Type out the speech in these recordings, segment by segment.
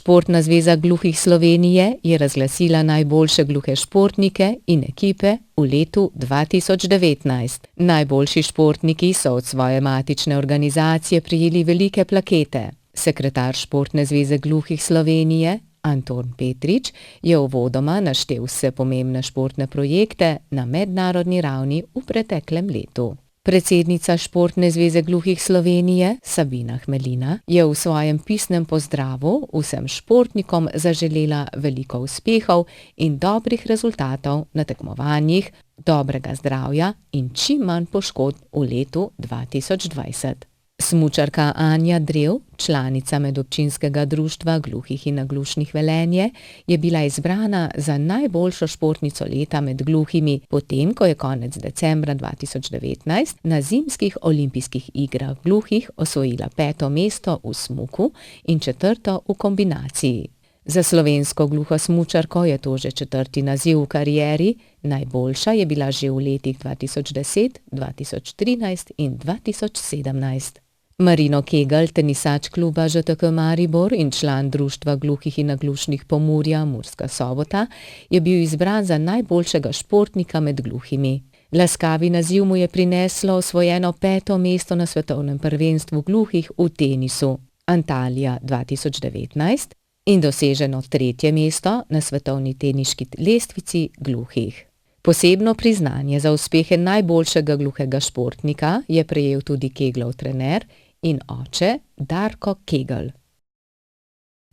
Športna zveza gluhih Slovenije je razglasila najboljše gluhe športnike in ekipe v letu 2019. Najboljši športniki so od svoje matične organizacije prejeli velike plakete. Sekretar Športne zveze gluhih Slovenije Anton Petrič je uvodoma naštel vse pomembne športne projekte na mednarodni ravni v preteklem letu. Predsednica Športne zveze gluhih Slovenije Sabina Hmelina je v svojem pisnem pozdravu vsem športnikom zaželela veliko uspehov in dobrih rezultatov na tekmovanjih, dobrega zdravja in čim manj poškodb v letu 2020. Smučarka Anja Drev, članica Medobčinskega društva gluhih in naglušnih Velenje, je bila izbrana za najboljšo športnico leta med gluhimi, potem ko je konec decembra 2019 na zimskih olimpijskih igrah gluhih osvojila 5. mesto v smuku in 4. v kombinaciji. Za slovensko gluho smučarko je to že 4. naziv v karieri, najboljša je bila že v letih 2010, 2013 in 2017. Marino Kegl, tenisač kluba ŽTK Maribor in član Društva gluhih in naglušnih Pomurja Murska Sobota, je bil izbran za najboljšega športnika med gluhimi. Laskavi naziv mu je prineslo osvojeno 5. mesto na svetovnem prvenstvu gluhih v tenisu Antalija 2019 in doseženo 3. mesto na svetovni teniški lestvici gluhih. Posebno priznanje za uspehe najboljšega gluhega športnika je prejel tudi Keglov trener in oče Darko Kegl.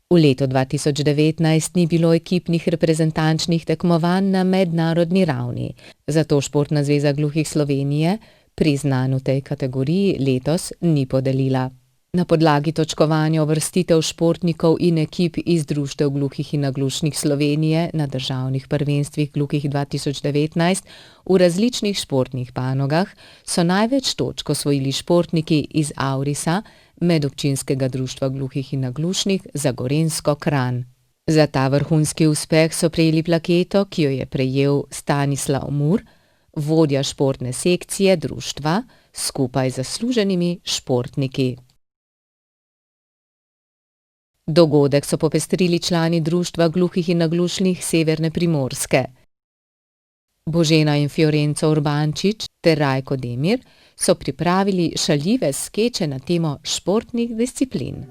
V letu 2019 ni bilo ekipnih reprezentančnih tekmovanj na mednarodni ravni, zato Športna zveza gluhih Slovenije priznanj v tej kategoriji letos ni podelila. Na podlagi točkovanja uvrstitev športnikov in ekip iz Društev gluhih in naglušnih Slovenije na državnih prvenstvih gluhih 2019 v različnih športnih panogah so največ točk osvojili športniki iz Aurisa, Medobčinskega društva gluhih in naglušnih za Gorenjsko Kranj. Za ta vrhunski uspeh so prejeli plaketo, ki jo je prejel Stanislav Mur, vodja športne sekcije društva, skupaj z zasluženimi športniki. Dogodek so popestrili člani Društva gluhih in naglušnih Severne Primorske. Božena in Fiorenco Urbančič ter Rajko Demir so pripravili šaljive skeče na temo športnih disciplin.